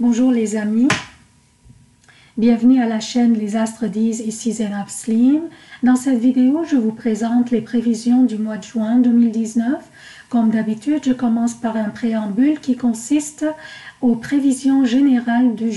Bonjour les amis, bienvenue à la chaîne Les Astres disent, ici Zénab Slim. Dans cette vidéo, je vous présente les prévisions du mois de juin 2019. Comme d'habitude, je commence par un préambule qui consiste aux prévisions générales du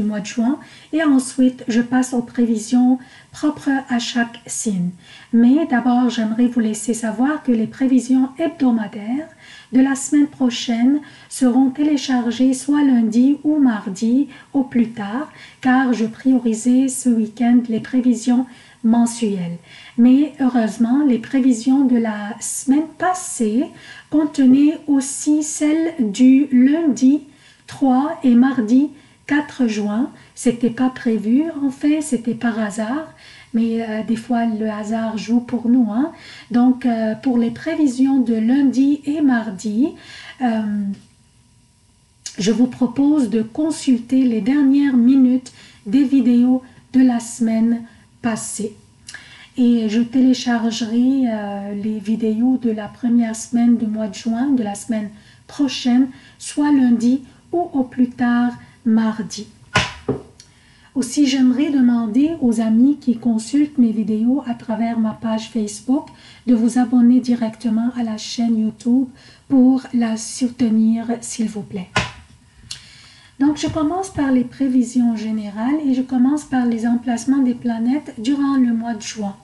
mois de juin, et ensuite je passe aux prévisions propres à chaque signe. Mais d'abord, j'aimerais vous laisser savoir que les prévisions hebdomadaires de la semaine prochaine seront téléchargées soit lundi ou mardi au plus tard, car je priorisais ce week-end les prévisions mensuelles. Mais heureusement, les prévisions de la semaine passée contenaient aussi celles du lundi 3 et mardi 4 juin. C'était pas prévu, en fait, c'était par hasard. Mais des fois, le hasard joue pour nous. Hein? Donc, pour les prévisions de lundi et mardi, je vous propose de consulter les dernières minutes des vidéos de la semaine passée. Et je téléchargerai les vidéos de la première semaine du mois de juin, de la semaine prochaine, soit lundi ou au plus tard mardi. Aussi, j'aimerais demander aux amis qui consultent mes vidéos à travers ma page Facebook de vous abonner directement à la chaîne YouTube pour la soutenir, s'il vous plaît. Donc, je commence par les prévisions générales et je commence par les emplacements des planètes durant le mois de juin.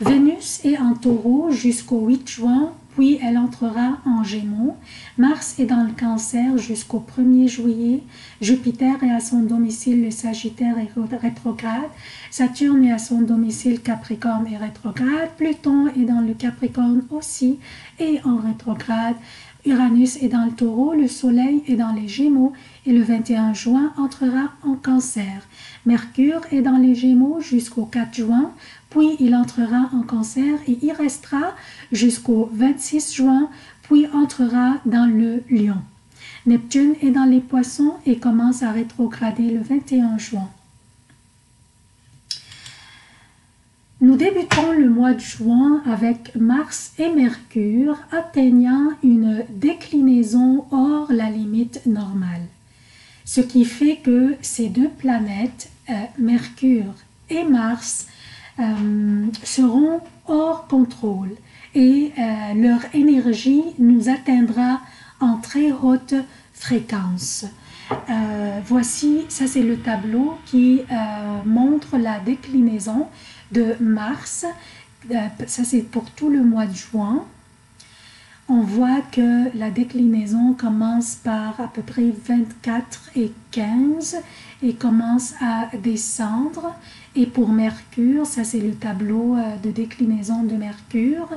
Vénus est en Taureau jusqu'au 8 juin, puis elle entrera en Gémeaux. Mars est dans le Cancer jusqu'au 1er juillet. Jupiter est à son domicile, le Sagittaire est rétrograde. Saturne est à son domicile, Capricorne est rétrograde. Pluton est dans le Capricorne aussi et en rétrograde. Uranus est dans le Taureau, le Soleil est dans les Gémeaux et le 21 juin entrera en Cancer. Mercure est dans les Gémeaux jusqu'au 4 juin, puis il entrera en Cancer et y restera jusqu'au 26 juin, puis entrera dans le Lion. Neptune est dans les Poissons et commence à rétrograder le 21 juin. Nous débutons le mois de juin avec Mars et Mercure atteignant une déclinaison hors la limite normale. Ce qui fait que ces deux planètes, Mercure et Mars, seront hors contrôle et leur énergie nous atteindra en très haute fréquence. Voici, ça c'est le tableau qui montre la déclinaison de Mars. Ça c'est pour tout le mois de juin. On voit que la déclinaison commence par à peu près 24 et 15 et commence à descendre. Et pour Mercure, ça c'est le tableau de déclinaison de Mercure,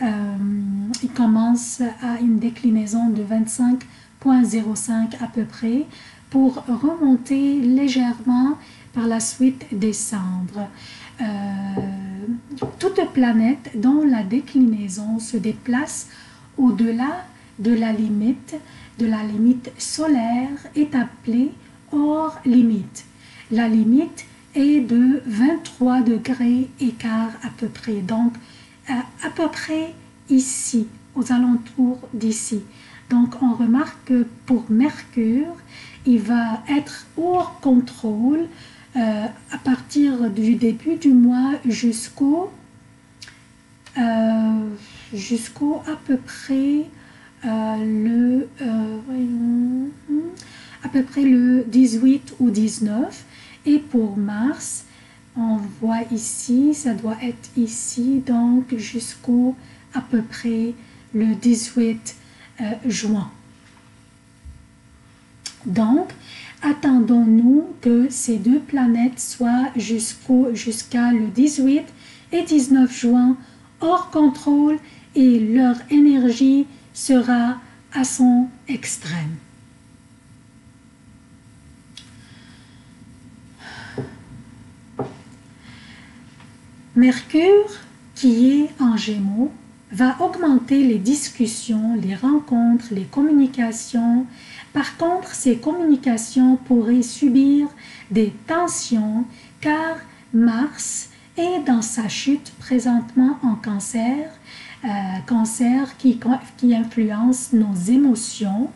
il commence à une déclinaison de 25,05 à peu près pour remonter légèrement par la suite descendre. Toute planète dont la déclinaison se déplace au-delà de la limite solaire est appelée hors limite. La limite est de 23 degrés écart à peu près, donc à peu près ici, aux alentours d'ici. Donc on remarque que pour Mercure, il va être hors contrôle à partir du début du mois jusqu'au à peu près le 18 ou 19. Et pour Mars, on voit ici, ça doit être ici, donc jusqu'au à peu près le 18 juin. Donc, attendons-nous que ces deux planètes soient jusqu'à le 18 et 19 juin hors contrôle et leur énergie sera à son extrême. Mercure, qui est en Gémeaux, va augmenter les discussions, les rencontres, les communications. Par contre, ces communications pourraient subir des tensions car Mars est dans sa chute présentement en Cancer, Cancer qui influence nos émotions.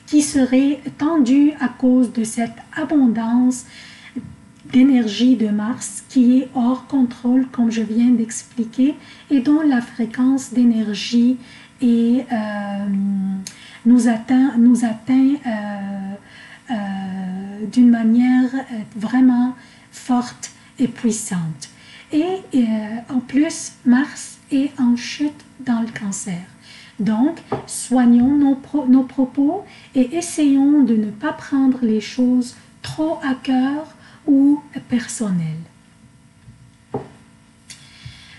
qui serait tendue à cause de cette abondance d'énergie de Mars qui est hors contrôle, comme je viens d'expliquer, et dont la fréquence d'énergie nous atteint d'une manière vraiment forte et puissante. Et en plus, Mars est en chute dans le Cancer. Donc, soignons nos propos et essayons de ne pas prendre les choses trop à cœur ou personnelles.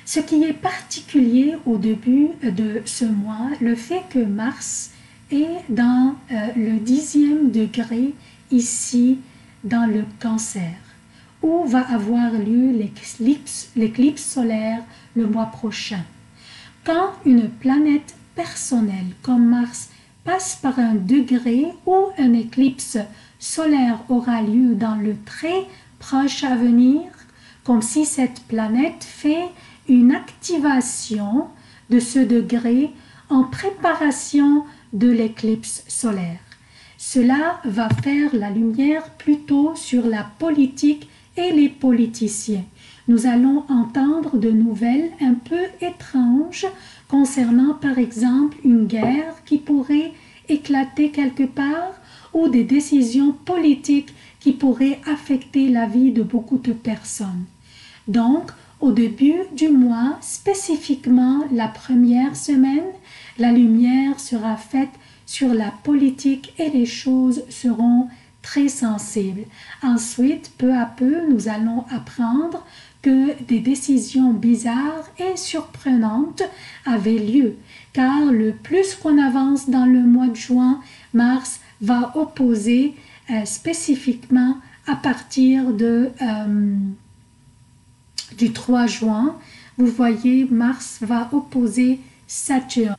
Ce qui est particulier au début de ce mois, le fait que Mars est dans le 10e degré ici dans le Cancer, où va avoir lieu l'éclipse solaire le mois prochain. Quand une planète personnelle comme Mars passe par un degré où une éclipse solaire aura lieu dans le très proche avenir, comme si cette planète fait une activation de ce degré en préparation de l'éclipse solaire. Cela va faire la lumière plutôt sur la politique et les politiciens. Nous allons entendre de nouvelles un peu étranges concernant par exemple une guerre qui pourrait éclater quelque part ou des décisions politiques qui pourraient affecter la vie de beaucoup de personnes. Donc, au début du mois, spécifiquement la première semaine, la lumière sera faite sur la politique et les choses seront très sensibles. Ensuite, peu à peu, nous allons apprendre que des décisions bizarres et surprenantes avaient lieu, car le plus qu'on avance dans le mois de juin, Mars va opposer spécifiquement à partir du 3 juin. Vous voyez, Mars va opposer Saturne.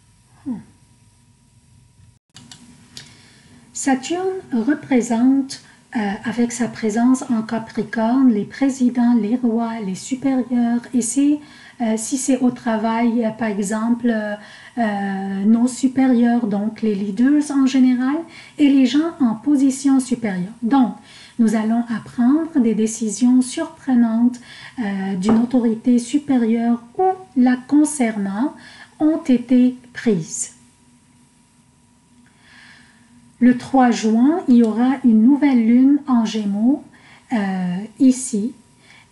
Saturne représente, avec sa présence en Capricorne, les présidents, les rois, les supérieurs. Et si c'est au travail, par exemple, nos supérieurs, donc les leaders en général, et les gens en position supérieure. Donc, nous allons apprendre des décisions surprenantes d'une autorité supérieure ou la concernant ont été prises. Le 3 juin, il y aura une nouvelle lune en Gémeaux ici,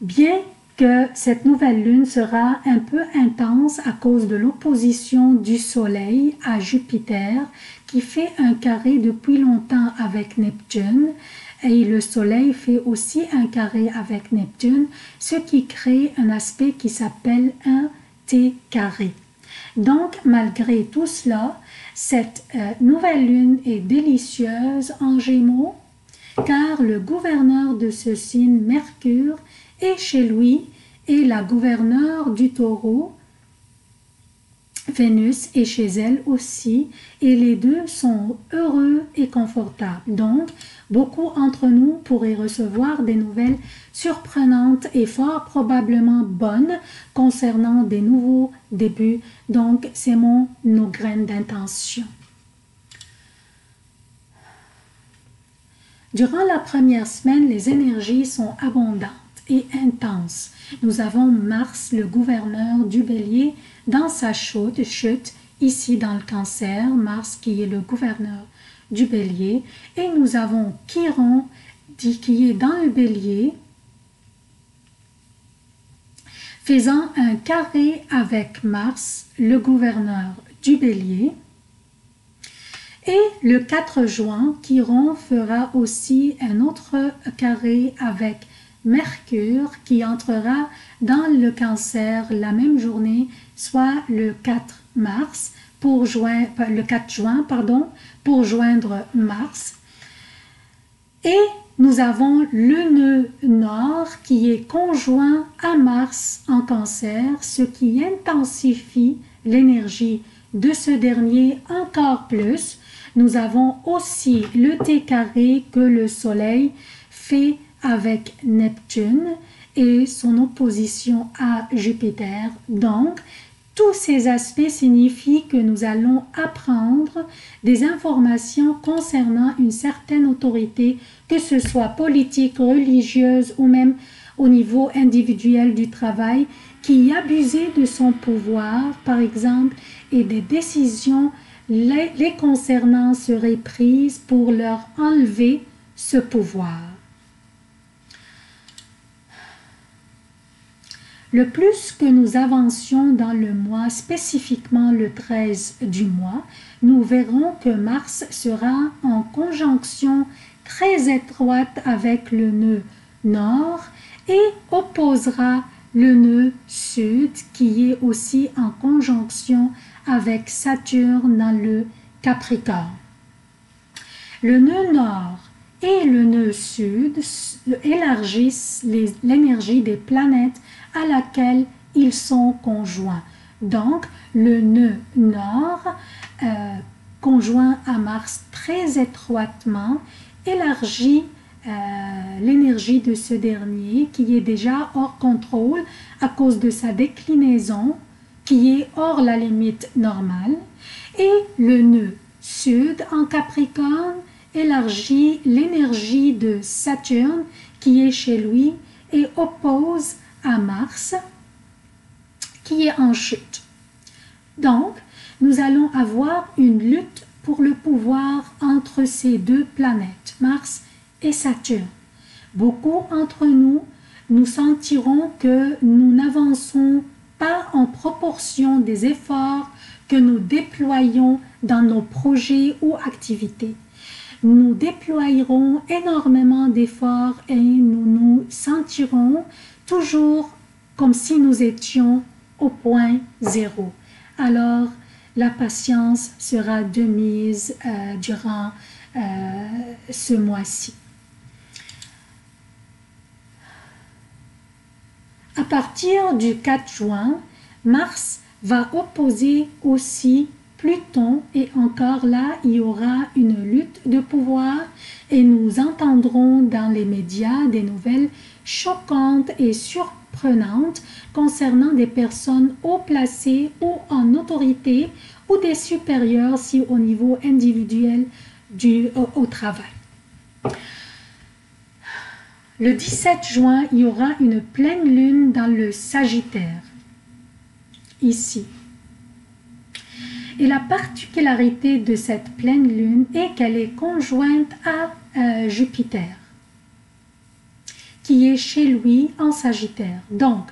bien que cette nouvelle lune sera un peu intense à cause de l'opposition du Soleil à Jupiter qui fait un carré depuis longtemps avec Neptune. Et le Soleil fait aussi un carré avec Neptune, ce qui crée un aspect qui s'appelle un T carré. Donc, malgré tout cela, cette nouvelle lune est délicieuse en Gémeaux, car le gouverneur de ce signe, Mercure, est chez lui et la gouverneure du Taureau, Vénus, est chez elle aussi, et les deux sont heureux et confortables. Donc, beaucoup d'entre nous pourraient recevoir des nouvelles surprenantes et fort probablement bonnes concernant des nouveaux débuts. Donc, c'est nos graines d'intention. Durant la première semaine, les énergies sont abondantes et intenses. Nous avons Mars, le gouverneur du Bélier, dans sa chute ici dans le Cancer, Mars qui est le gouverneur du Bélier, et nous avons Chiron qui est dans le Bélier, faisant un carré avec Mars, le gouverneur du Bélier. Et le 4 juin, Chiron fera aussi un autre carré avec Mercure qui entrera dans le Cancer la même journée, soit le 4 mars, le 4 juin, pour joindre Mars. Et nous avons le nœud nord qui est conjoint à Mars en Cancer, ce qui intensifie l'énergie de ce dernier encore plus. Nous avons aussi le T carré que le Soleil fait avec Neptune et son opposition à Jupiter. Donc, Tous ces aspects signifient que nous allons apprendre des informations concernant une certaine autorité, que ce soit politique, religieuse ou même au niveau individuel du travail, qui abusait de son pouvoir, par exemple, et des décisions les concernant seraient prises pour leur enlever ce pouvoir. Le plus que nous avancions dans le mois, spécifiquement le 13 du mois, nous verrons que Mars sera en conjonction très étroite avec le nœud nord et opposera le nœud sud qui est aussi en conjonction avec Saturne dans le Capricorne. Le nœud nord et le nœud sud élargissent l'énergie des planètes à laquelle ils sont conjoints. Donc, le nœud nord, conjoint à Mars très étroitement, élargit l'énergie de ce dernier qui est déjà hors contrôle à cause de sa déclinaison qui est hors la limite normale. Et le nœud sud en Capricorne élargit l'énergie de Saturne qui est chez lui et oppose à Mars qui est en chute. Donc, nous allons avoir une lutte pour le pouvoir entre ces deux planètes, Mars et Saturne. Beaucoup d'entre nous, nous sentirons que nous n'avançons pas en proportion des efforts que nous déployons dans nos projets ou activités. Nous déploierons énormément d'efforts et nous nous sentirons toujours comme si nous étions au point zéro. Alors, la patience sera de mise durant ce mois-ci. À partir du 4 juin, Mars va opposer aussi Pluton et encore là, il y aura une lutte de pouvoir et nous entendrons dans les médias des nouvelles choquantes et surprenantes concernant des personnes haut placées ou en autorité ou des supérieurs si au niveau individuel au travail. Le 17 juin, il y aura une pleine lune dans le Sagittaire, ici. Et la particularité de cette pleine lune est qu'elle est conjointe à Jupiter, qui est chez lui en Sagittaire. Donc,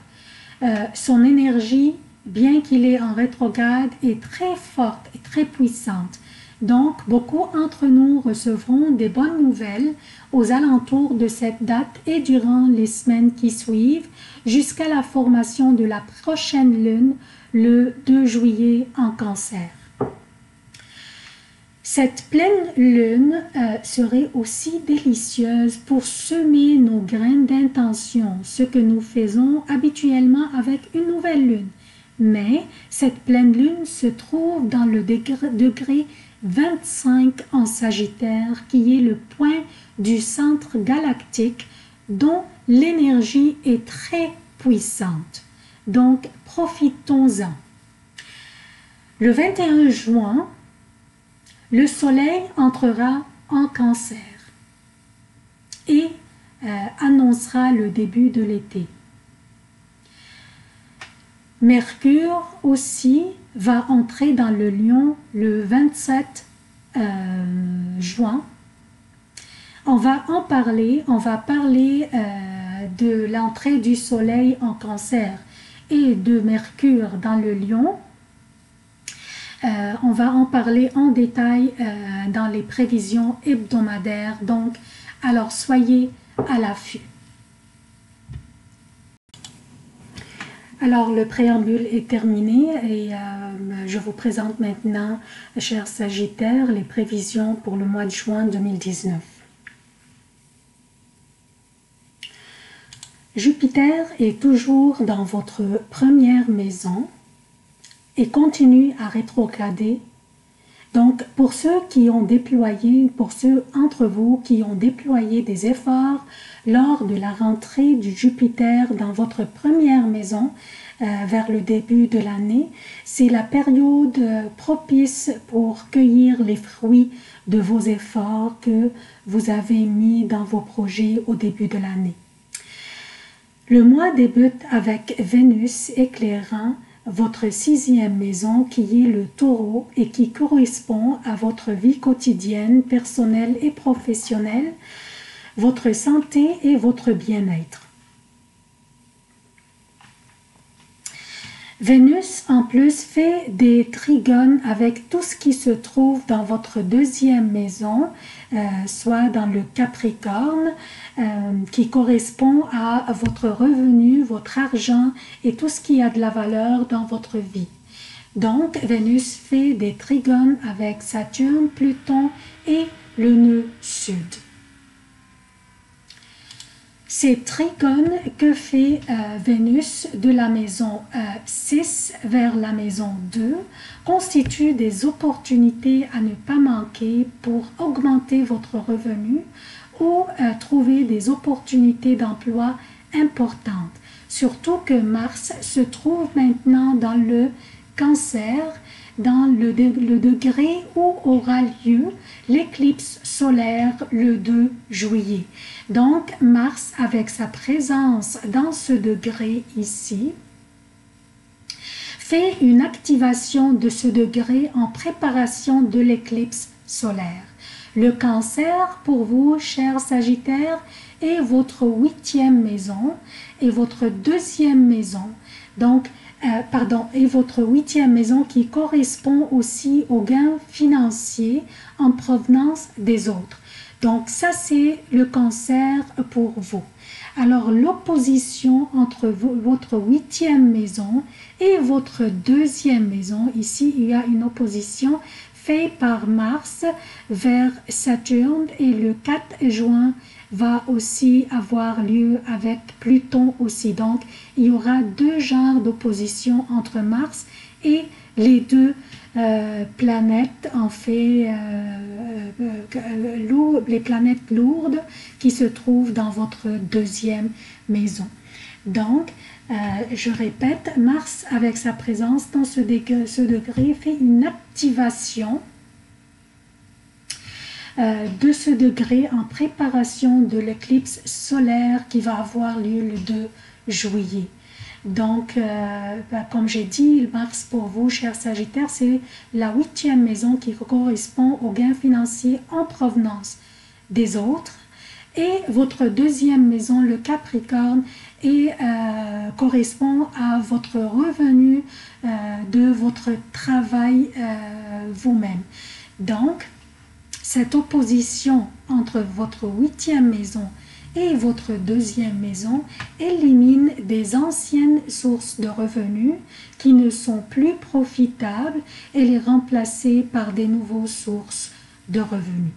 son énergie, bien qu'il est en rétrograde, est très forte et très puissante. Donc, beaucoup d'entre nous recevront des bonnes nouvelles aux alentours de cette date et durant les semaines qui suivent, jusqu'à la formation de la prochaine lune, le 2 juillet en Cancer. Cette pleine lune serait aussi délicieuse pour semer nos graines d'intention, ce que nous faisons habituellement avec une nouvelle lune. Mais cette pleine lune se trouve dans le degré 25 en Sagittaire, qui est le point du centre galactique dont l'énergie est très puissante. Donc, profitons-en. Le 21 juin, le Soleil entrera en Cancer et annoncera le début de l'été. Mercure aussi va entrer dans le Lion le 27 juin. On va parler de l'entrée du Soleil en Cancer et de Mercure dans le Lion. On va en parler en détail dans les prévisions hebdomadaires. Donc, alors soyez à l'affût. Alors, le préambule est terminé et je vous présente maintenant, chers Sagittaires, les prévisions pour le mois de juin 2019. Jupiter est toujours dans votre première maison et continue à rétrograder. Donc, pour ceux d'entre vous qui ont déployé des efforts lors de la rentrée du Jupiter dans votre première maison, vers le début de l'année. C'est la période propice pour cueillir les fruits de vos efforts que vous avez mis dans vos projets au début de l'année. Le mois débute avec Vénus éclairant votre 6e maison qui est le Taureau et qui correspond à votre vie quotidienne, personnelle et professionnelle, votre santé et votre bien-être. Vénus, en plus, fait des trigones avec tout ce qui se trouve dans votre 2e maison, soit dans le Capricorne, qui correspond à votre revenu, votre argent et tout ce qui a de la valeur dans votre vie. Donc, Vénus fait des trigones avec Saturne, Pluton et le nœud sud. Ces trigones que fait Vénus de la maison 6 vers la maison 2 constituent des opportunités à ne pas manquer pour augmenter votre revenu ou trouver des opportunités d'emploi importantes. Surtout que Mars se trouve maintenant dans le Cancer, dans le degré où aura lieu l'éclipse solaire le 2 juillet. Donc, Mars, avec sa présence dans ce degré ici, fait une activation de ce degré en préparation de l'éclipse solaire. Le Cancer, pour vous, chers Sagittaires, est votre 8e maison et votre 2e maison. Donc, et votre 8e maison qui correspond aussi aux gains financiers en provenance des autres. Donc ça c'est le Cancer pour vous. Alors l'opposition entre votre 8e maison et votre 2e maison, ici il y a une opposition faite par Mars vers Saturne et le 4 juin va aussi avoir lieu avec Pluton aussi. Donc, il y aura deux genres d'opposition entre Mars et les deux planètes, en fait, les planètes lourdes qui se trouvent dans votre 2e maison. Donc, je répète, Mars, avec sa présence dans ce degré, fait une activation de ce degré en préparation de l'éclipse solaire qui va avoir lieu le 2 juillet. Donc, comme j'ai dit, Mars pour vous, chers Sagittaires, c'est la 8e maison qui correspond aux gains financiers en provenance des autres. Et votre 2e maison, le Capricorne, correspond à votre revenu de votre travail vous-même. Donc, cette opposition entre votre 8e maison et votre 2e maison élimine des anciennes sources de revenus qui ne sont plus profitables et les remplacer par des nouvelles sources de revenus.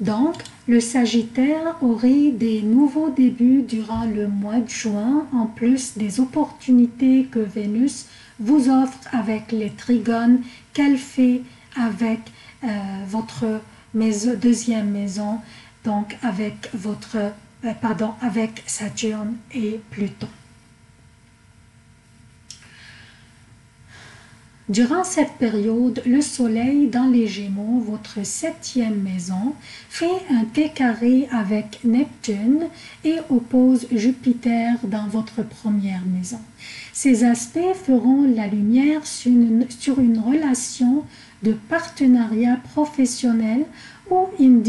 Donc, le Sagittaire aurait des nouveaux débuts durant le mois de juin, en plus des opportunités que Vénus vous offre avec les trigones qu'elle fait avec votre 2e maison, donc avec avec Saturne et Pluton. Durant cette période, le Soleil dans les Gémeaux, votre 7e maison, fait un T-carré avec Neptune et oppose Jupiter dans votre 1re maison. Ces aspects feront la lumière sur une relation de partenariat professionnel ou une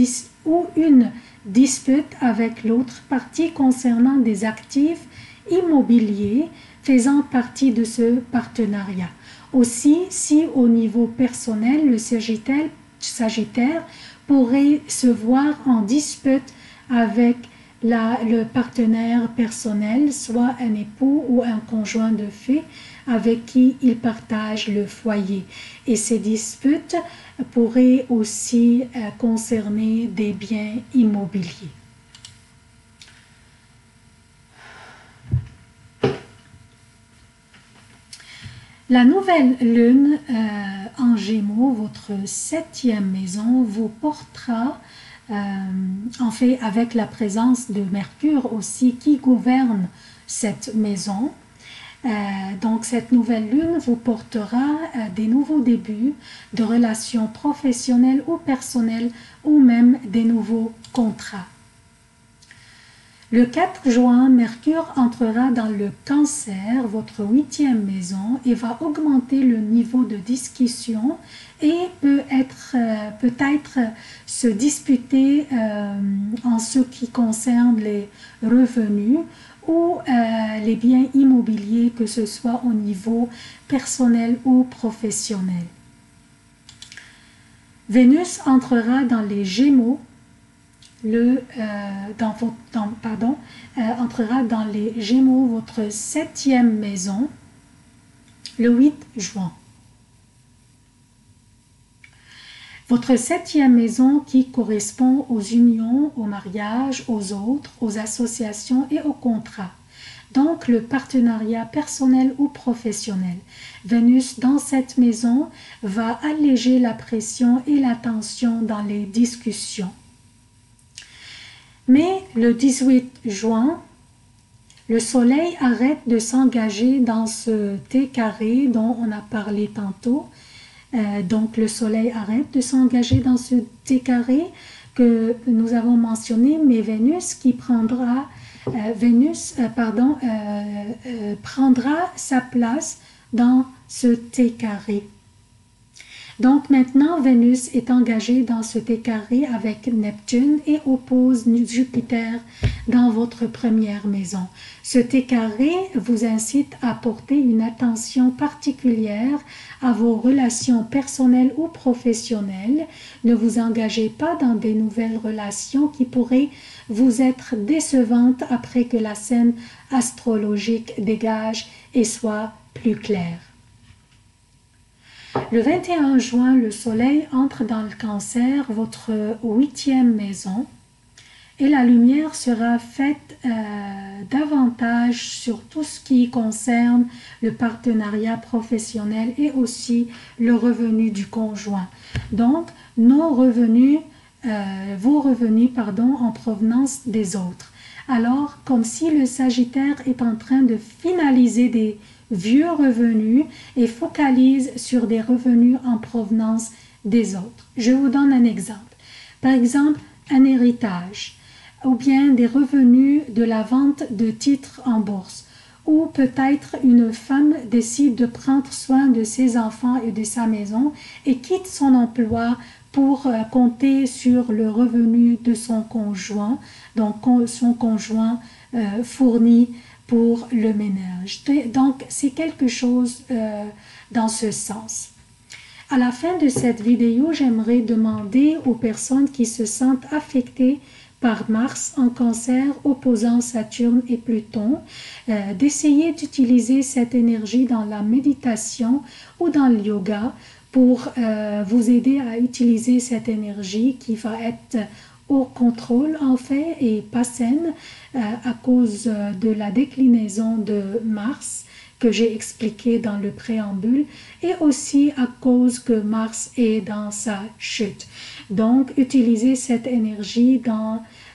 dispute avec l'autre partie concernant des actifs immobiliers faisant partie de ce partenariat. Aussi, si au niveau personnel, le Sagittaire pourrait se voir en dispute avec le partenaire personnel, soit un époux ou un conjoint de fait avec qui il partage le foyer. Et ces disputes pourraient aussi concerner des biens immobiliers. La nouvelle lune en Gémeaux, votre 7e maison, vous portera, en fait avec la présence de Mercure aussi qui gouverne cette maison, Donc cette nouvelle lune vous portera des nouveaux débuts de relations professionnelles ou personnelles ou même des nouveaux contrats. Le 4 juin, Mercure entrera dans le Cancer, votre 8e maison, et va augmenter le niveau de discussion et peut-être se disputer en ce qui concerne les revenus ou les biens immobiliers, que ce soit au niveau personnel ou professionnel. Vénus entrera dans les Gémeaux entrera dans les Gémeaux, votre 7e maison, le 8 juin. Votre 7e maison qui correspond aux unions, aux mariages, aux autres, aux associations et aux contrats. Donc le partenariat personnel ou professionnel. Vénus dans cette maison va alléger la pression et la tension dans les discussions. Mais le 18 juin, le soleil arrête de s'engager dans ce T carré dont on a parlé tantôt. Donc le soleil arrête de s'engager dans ce T carré que nous avons mentionné, mais Vénus qui prendra sa place dans ce T carré. Donc maintenant, Vénus est engagée dans ce T carré avec Neptune et oppose Jupiter dans votre première maison. Ce T carré vous incite à porter une attention particulière à vos relations personnelles ou professionnelles. Ne vous engagez pas dans des nouvelles relations qui pourraient vous être décevantes après que la scène astrologique dégage et soit plus claire. Le 21 juin, le soleil entre dans le Cancer, votre 8e maison, et la lumière sera faite davantage sur tout ce qui concerne le partenariat professionnel et aussi le revenu du conjoint. Donc, vos revenus en provenance des autres. Alors, comme si le Sagittaire est en train de finaliser des vieux revenus et focalise sur des revenus en provenance des autres. Je vous donne un exemple. Par exemple, un héritage ou bien des revenus de la vente de titres en bourse. Ou peut-être une femme décide de prendre soin de ses enfants et de sa maison et quitte son emploi pour compter sur le revenu de son conjoint. Donc son conjoint fournit pour le ménage. Donc, c'est quelque chose dans ce sens. À la fin de cette vidéo, j'aimerais demander aux personnes qui se sentent affectées par Mars en Cancer opposant Saturne et Pluton, d'essayer d'utiliser cette énergie dans la méditation ou dans le yoga pour vous aider à utiliser cette énergie qui va être au contrôle en fait et pas saine à cause de la déclinaison de Mars que j'ai expliqué dans le préambule et aussi à cause que Mars est dans sa chute. Donc utiliser cette énergie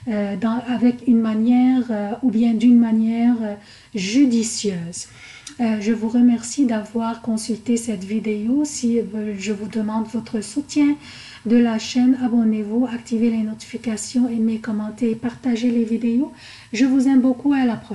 avec une manière ou bien d'une manière judicieuse. Je vous remercie d'avoir consulté cette vidéo. Si je vous demande votre soutien de la chaîne, abonnez-vous, activez les notifications, aimez, commentez et partagez les vidéos. Je vous aime beaucoup, à la prochaine.